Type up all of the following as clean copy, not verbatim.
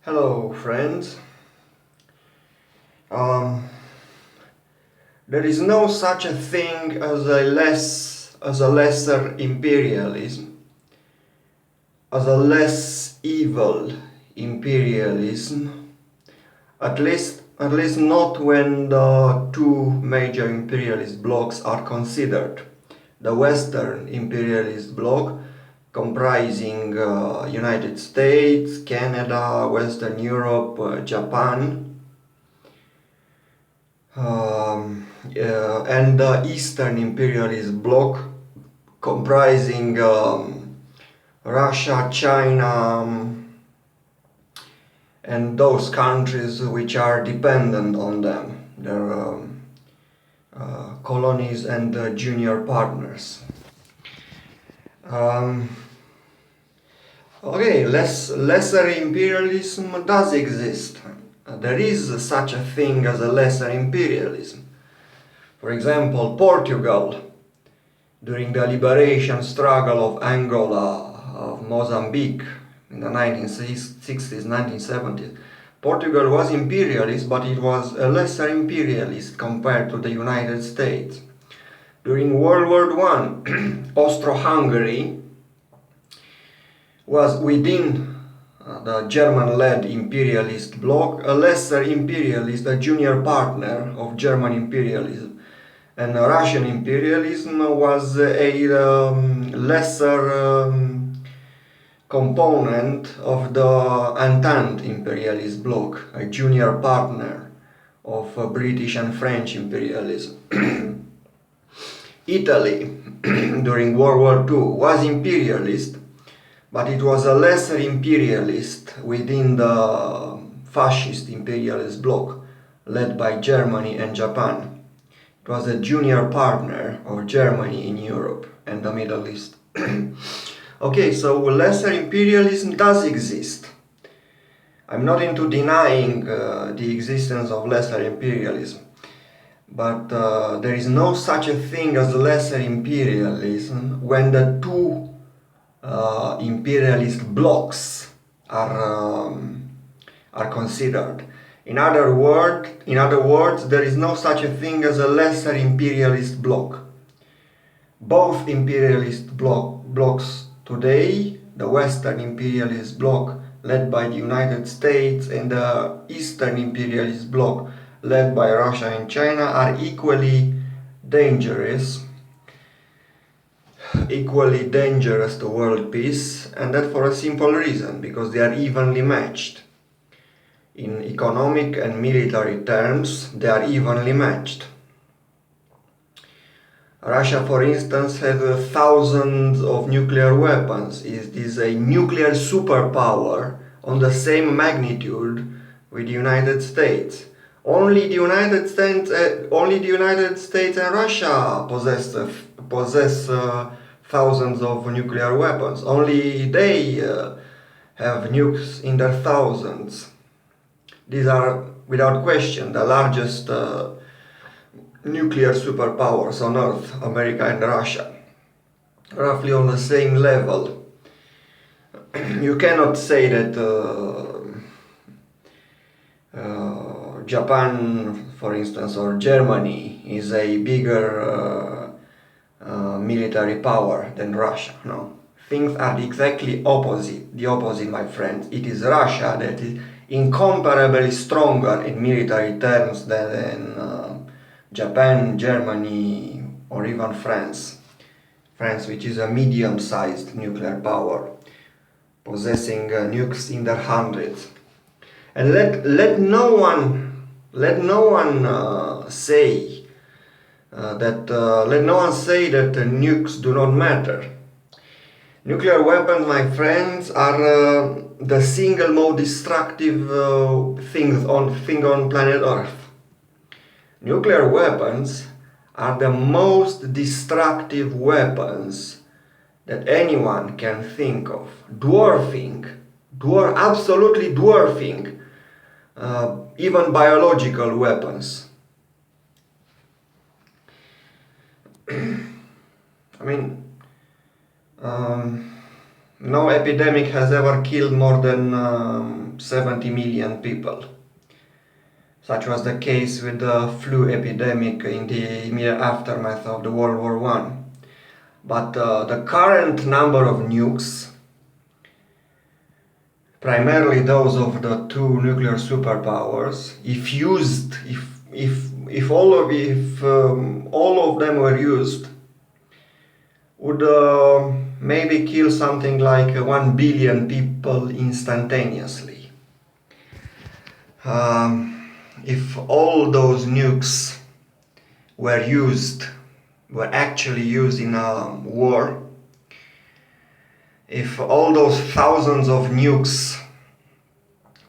Hello, friends. Um, there is no such a thing as a lesser imperialism, as a less evil imperialism. At least not when the two major imperialist blocs are considered. The Western imperialist bloc, comprising United States, Canada, Western Europe, Japan, and the Eastern imperialist bloc, comprising Russia, China, and those countries which are dependent on them, their colonies and junior partners. Okay, lesser imperialism does exist. There is such a thing as a lesser imperialism. For example, Portugal, during the liberation struggle of Angola, of Mozambique in the 1960s, 1970s, Portugal was imperialist, but it was a lesser imperialist compared to the United States. During World War I, Austro-Hungary was within the German-led imperialist bloc, a lesser imperialist, a junior partner of German imperialism. And Russian imperialism was a lesser component of the Entente imperialist bloc, a junior partner of British and French imperialism. Italy, during World War II, was imperialist, but it was a lesser imperialist within the fascist imperialist bloc led by Germany and Japan. It was a junior partner of Germany in Europe and the Middle East. Okay, so lesser imperialism does exist. I'm not into denying the existence of lesser imperialism, but there is no such a thing as lesser imperialism when the two imperialist blocs are considered. In other words, there is no such a thing as a lesser imperialist bloc. Both imperialist blocs today, the Western imperialist bloc led by the United States and the Eastern imperialist bloc led by Russia and China, are equally dangerous to world peace, and that for a simple reason, because they are evenly matched. In economic and military terms, they are evenly matched. Russia, for instance, has thousands of nuclear weapons. It is a nuclear superpower on the same magnitude with the United States. Only the United States and Russia possess thousands of nuclear weapons. Only they have nukes in their thousands. These are, without question, the largest nuclear superpowers on Earth, America and Russia, roughly on the same level. You cannot say that Japan, for instance, or Germany is a bigger military power than Russia. No, things are exactly the opposite, my friends. It is Russia that is incomparably stronger in military terms than Japan, Germany, or even France. France, which is a medium-sized nuclear power, possessing nukes in their hundreds. And let no one say that nukes do not matter. Nuclear weapons, my friends, are the single most destructive thing on planet Earth. Nuclear weapons are the most destructive weapons that anyone can think of, absolutely dwarfing even biological weapons. I mean, No epidemic has ever killed more than 70 million people. Such was the case with the flu epidemic in the immediate aftermath of the World War One. But the current number of nukes, primarily those of the two nuclear superpowers, if all of them were used, would maybe kill something like 1 billion people instantaneously. If all those nukes were actually used in a war, if all those thousands of nukes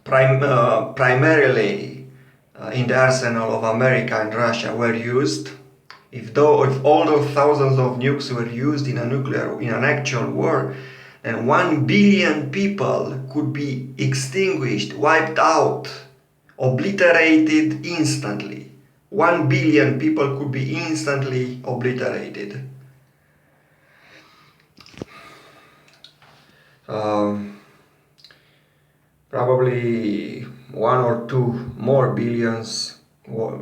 primarily in the arsenal of America and Russia were used, if all those thousands of nukes were used in an actual war, then 1 billion people could be extinguished, wiped out, obliterated instantly. 1 billion people could be instantly obliterated. Probably 1 billion more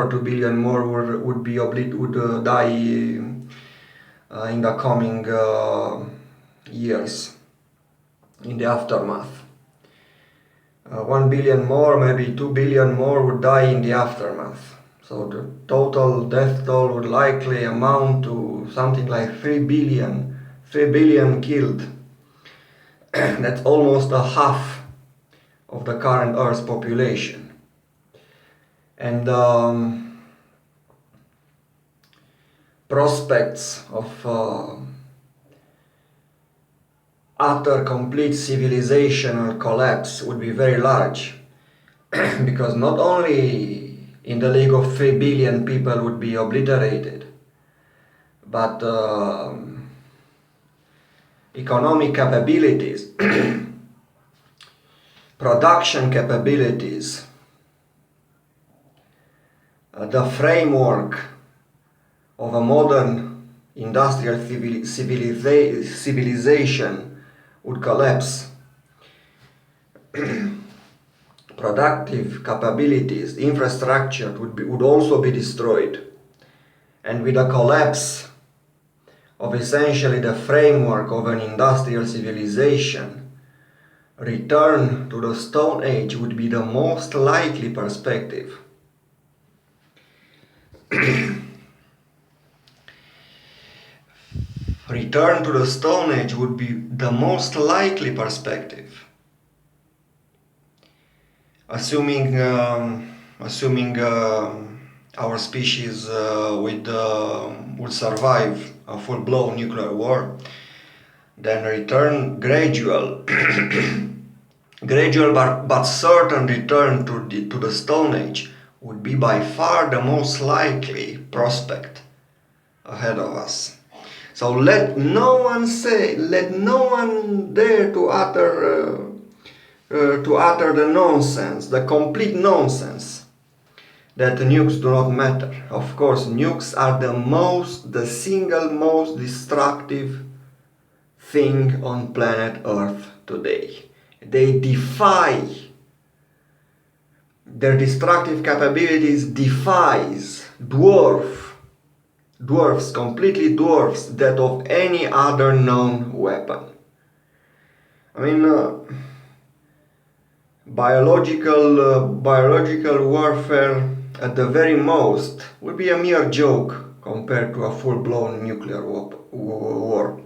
or 2 billion more would die in the coming years, in the aftermath. 1 billion more, maybe 2 billion more would die in the aftermath. So the total death toll would likely amount to something like 3 billion killed. That's almost a half of the current Earth's population. And prospects of utter complete civilizational collapse would be very large, because not only in the league of 3 billion people would be obliterated, but economic capabilities, production capabilities, the framework of a modern industrial civilization would collapse. Productive capabilities, infrastructure would also be destroyed. And with the collapse of essentially the framework of an industrial civilization, return to the Stone Age would be the most likely perspective. Return to the Stone Age would be the most likely perspective, assuming our species would survive a full-blown nuclear war. Then gradual but certain return to the Stone Age would be by far the most likely prospect ahead of us. So let no one dare to utter the nonsense, the complete nonsense, that nukes do not matter. Of course, nukes are the single most destructive thing on planet Earth today. Their destructive capabilities completely dwarfs that of any other known weapon. I mean, biological warfare at the very most would be a mere joke compared to a full-blown nuclear war.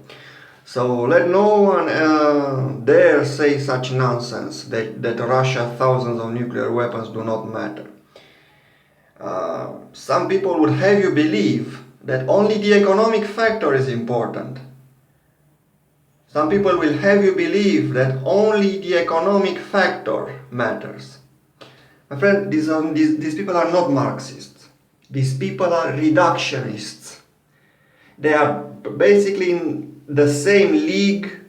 So let no one dare say such nonsense that Russia thousands of nuclear weapons do not matter. Some people would have you believe that only the economic factor is important. Some people will have you believe that only the economic factor matters. My friend, these people are not Marxists. These people are reductionists. They are basically in the same league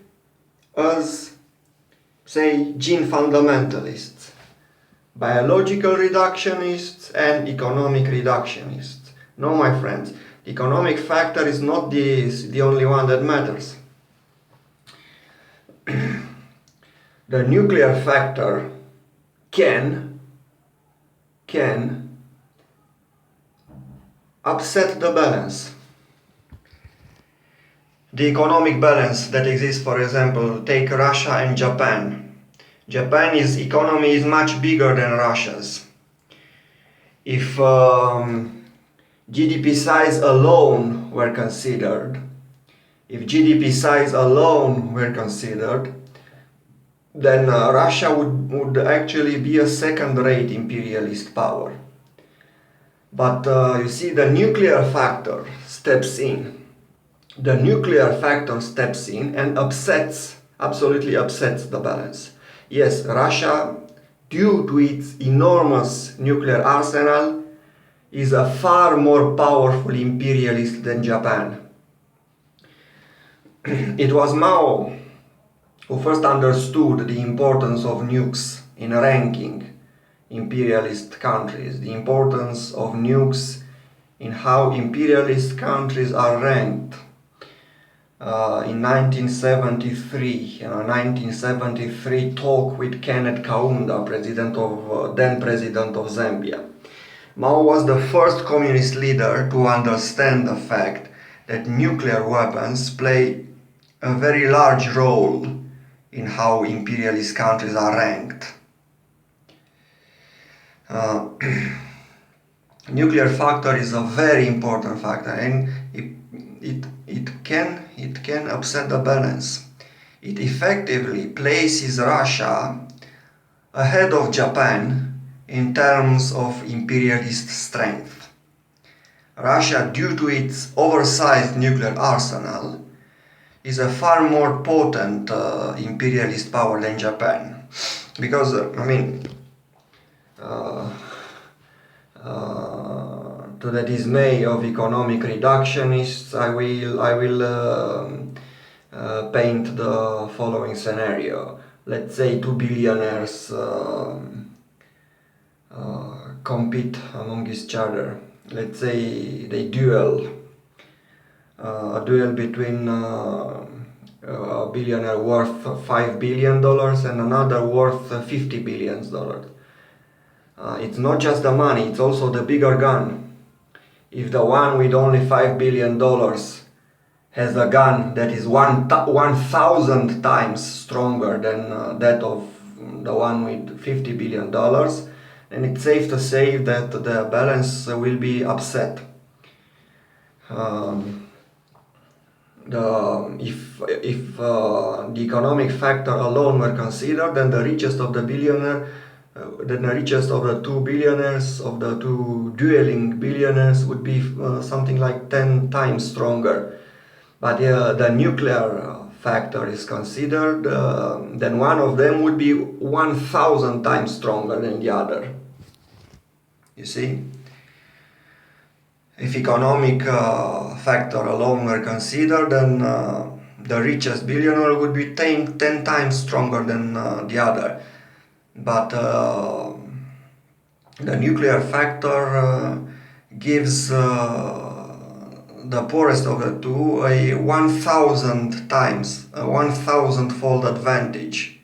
as, say, gene fundamentalists, biological reductionists and economic reductionists. No, my friends, the economic factor is not the only one that matters. the nuclear factor can upset the balance. The economic balance that exists, for example, take Russia and Japan. Japan's economy is much bigger than Russia's. If GDP size alone were considered, then Russia would actually be a second-rate imperialist power. But you see, the nuclear factor steps in. The nuclear factor steps in and absolutely upsets the balance. Yes, Russia, due to its enormous nuclear arsenal, is a far more powerful imperialist than Japan. It was Mao who first understood the importance of nukes in ranking imperialist countries, the importance of nukes in how imperialist countries are ranked. In 1973 talk with Kenneth Kaunda, then president of Zambia. Mao was the first communist leader to understand the fact that nuclear weapons play a very large role in how imperialist countries are ranked. Nuclear factor is a very important factor, and it can upset the balance. It effectively places Russia ahead of Japan in terms of imperialist strength. Russia, due to its oversized nuclear arsenal, is a far more potent imperialist power than Japan. Because, to the dismay of economic reductionists, I will paint the following scenario. Let's say two billionaires compete among each other. Let's say they duel. A duel between a billionaire worth $5 billion and another worth $50 billion. It's not just the money, it's also the bigger gun. If the one with only $5 billion has a gun that is 1,000 times stronger than that of the one with $50 billion, then it's safe to say that the balance will be upset. If the economic factor alone were considered, then the richest of the two billionaires, of the two dueling billionaires, would be something like 10 times stronger. But the nuclear factor is considered, then one of them would be 1,000 times stronger than the other. You see? If economic factor alone were considered, then the richest billionaire would be 10 times stronger than the other. But the nuclear factor gives the poorest of the two a 1,000-fold advantage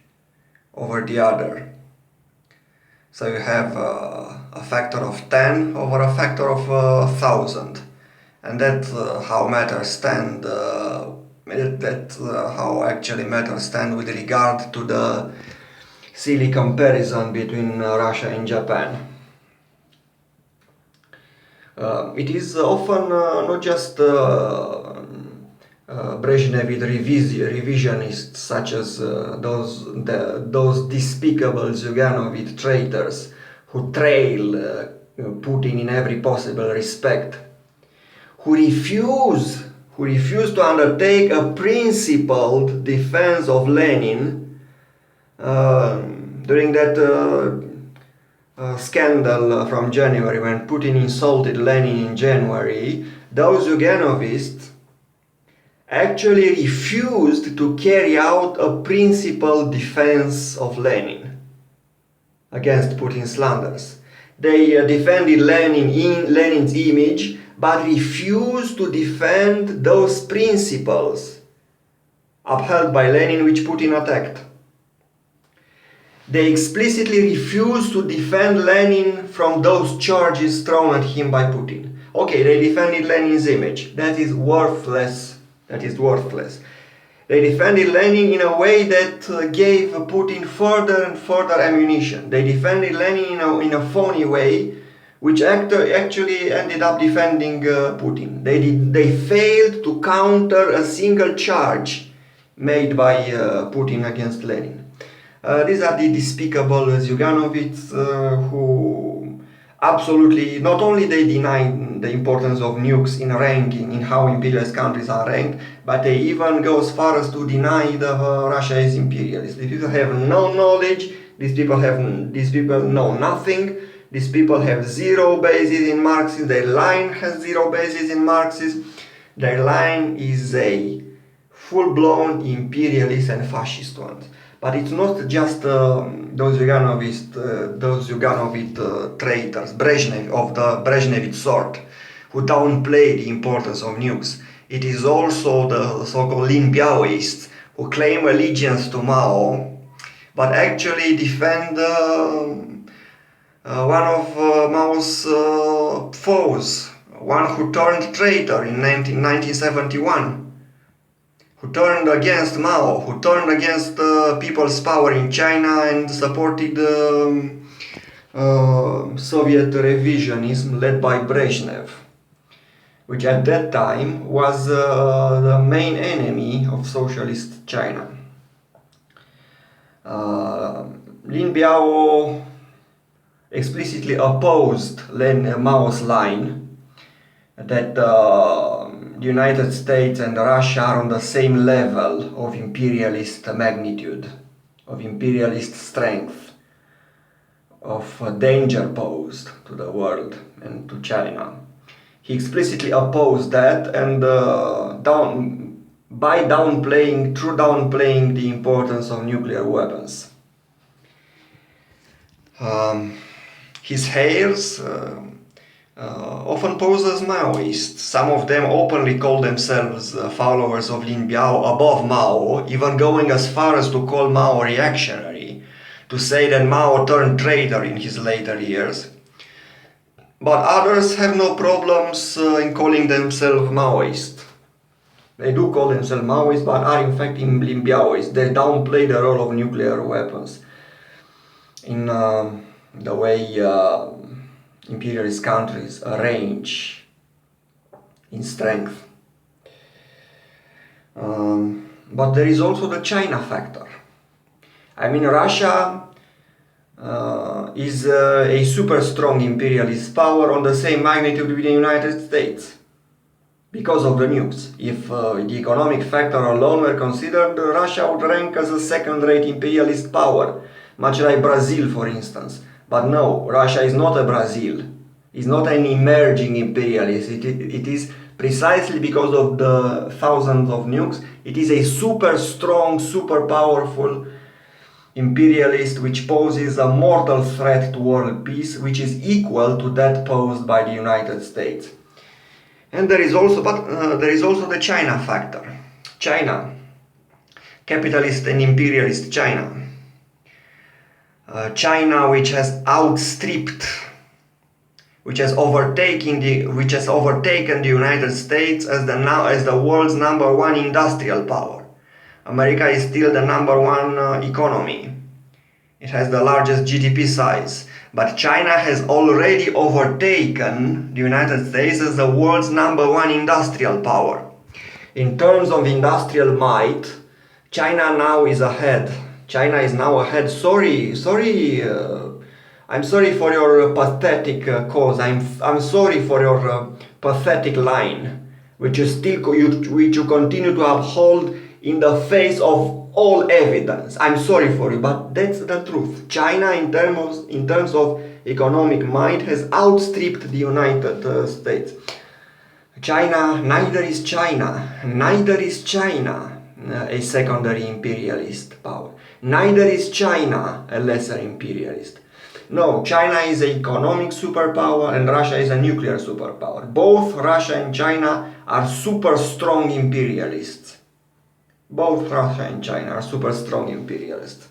over the other. So you have a factor of 10 over a factor of 1,000, and that's how matters stand. That's how actually matters stand with regard to the silly comparison between Russia and Japan. It is often not just Brezhnevite revisionists such as those despicable Zyuganovite traitors who trail Putin in every possible respect, who refuse to undertake a principled defense of Lenin during that scandal from January, when Putin insulted Lenin in January. Those Zyuganovists actually refused to carry out a principled defense of Lenin against Putin's slanders. They defended Lenin's image, but refused to defend those principles upheld by Lenin which Putin attacked. They explicitly refused to defend Lenin from those charges thrown at him by Putin. Okay, they defended Lenin's image. That is worthless. That is worthless. They defended Lenin in a way that gave Putin further and further ammunition. They defended Lenin in a phony way, which actually ended up defending Putin. They failed to counter a single charge made by Putin against Lenin. These are the despicable Zyuganovics who absolutely, not only they deny the importance of nukes in ranking, in how imperialist countries are ranked, but they even go as far as to deny that Russia is imperialist. These people have no knowledge, these people know nothing, these people have zero basis in Marxism, their line has zero basis in Marxism, their line is a full-blown imperialist and fascist one. But it's not just those Zyuganovist traitors, Brezhnev, of the Brezhnevite sort, who downplay the importance of nukes. It is also the so-called Lin Biaoists, who claim allegiance to Mao, but actually defend one of Mao's foes, one who turned traitor in 1971. Who turned against Mao, who turned against people's power in China and supported Soviet revisionism led by Brezhnev, which at that time was the main enemy of socialist China. Lin Biao explicitly opposed Mao's line that the United States and Russia are on the same level of imperialist magnitude, of imperialist strength, of danger posed to the world and to China. He explicitly opposed that, and through downplaying the importance of nuclear weapons. His heirs often pose as Maoists. Some of them openly call themselves followers of Lin Biao above Mao, even going as far as to call Mao reactionary, to say that Mao turned traitor in his later years. But others have no problems in calling themselves Maoist. They do call themselves Maoists, but are in fact Lin Biaoists. They downplay the role of nuclear weapons in the way imperialist countries range in strength. But there is also the China factor. I mean, Russia is a super strong imperialist power on the same magnitude with the United States because of the nukes. If the economic factor alone were considered, Russia would rank as a second-rate imperialist power, much like Brazil, for instance. But no, Russia is not a Brazil. It's not an emerging imperialist. It is precisely because of the thousands of nukes. It is a super strong, super powerful imperialist which poses a mortal threat to world peace, which is equal to that posed by the United States. And there is also the China factor. China, capitalist and imperialist China. China, which has outstripped, which has overtaken the United States as the world's number one industrial power. America is still the number one economy. It has the largest GDP size, but China has already overtaken the United States as the world's number one industrial power. In terms of industrial might, China now is ahead. China is now ahead. I'm sorry for your pathetic cause. I'm sorry for your pathetic line, which you continue to uphold in the face of all evidence. I'm sorry for you, but that's the truth. China, in terms of economic might, has outstripped the United States. Neither is China a secondary imperialist power. Neither is China a lesser imperialist. No, China is an economic superpower and Russia is a nuclear superpower. Both Russia and China are super strong imperialists. Both Russia and China are super strong imperialists.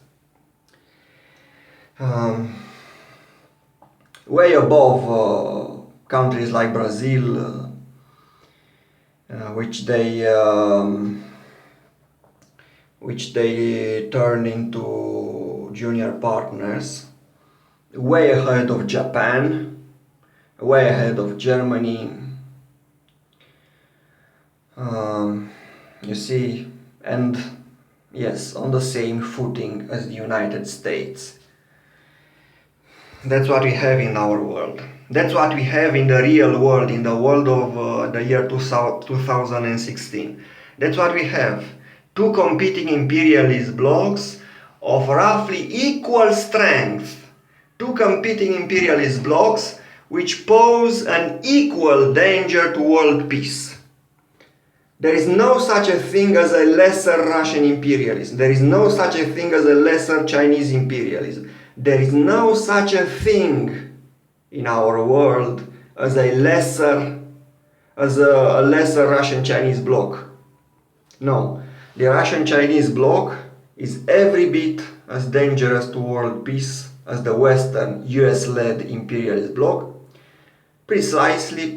um, way above countries like Brazil, which they turn into junior partners, way ahead of Japan, way ahead of Germany. You see, and yes, on the same footing as the United States. That's what we have in our world. That's what we have in the real world, in the world of the year 2016. That's what we have. Two competing imperialist blocs of roughly equal strength. Two competing imperialist blocs which pose an equal danger to world peace. There is no such a thing as a lesser Russian imperialism. There is no such a thing as a lesser Chinese imperialism. There is no such a thing in our world as a lesser Russian Chinese bloc. No, the Russian Chinese bloc is every bit as dangerous to world peace as the Western US-led imperialist bloc. Precisely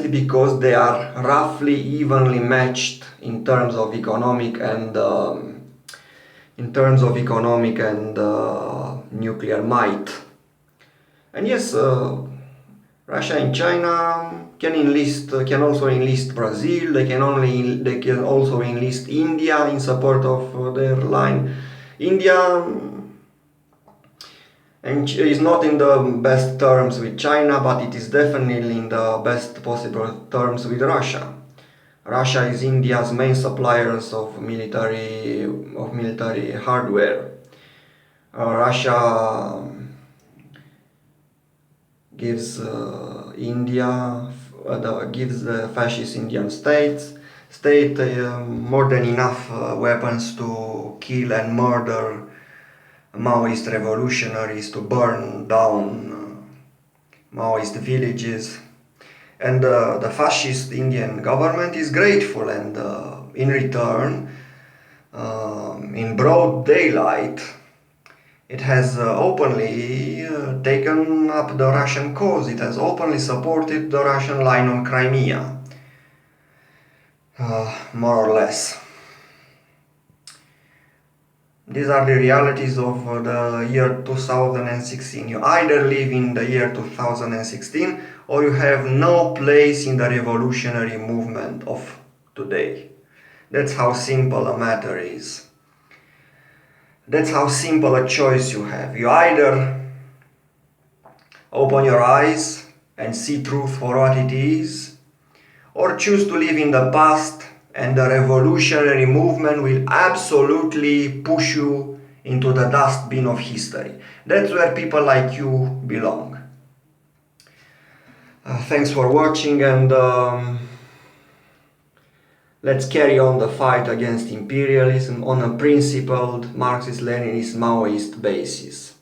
because they are roughly evenly matched in terms of economic and nuclear might. And yes, Russia and China can also enlist Brazil. They can also enlist India in support of their line. India and is not in the best terms with China, but it is definitely in the best possible terms with Russia. Russia is India's main suppliers of military hardware. Russia gives gives the fascist Indian state more than enough weapons to kill and murder Maoist revolutionaries, to burn down Maoist villages. And the fascist Indian government is grateful, and in return, in broad daylight, it has openly taken up the Russian cause. It has openly supported the Russian line on Crimea, more or less. These are the realities of the year 2016. You either live in the year 2016 or you have no place in the revolutionary movement of today. That's how simple a matter is. That's how simple a choice you have. You either open your eyes and see truth for what it is, or choose to live in the past, and the revolutionary movement will absolutely push you into the dustbin of history. That's where people like you belong. Thanks for watching, and let's carry on the fight against imperialism on a principled Marxist-Leninist Maoist basis.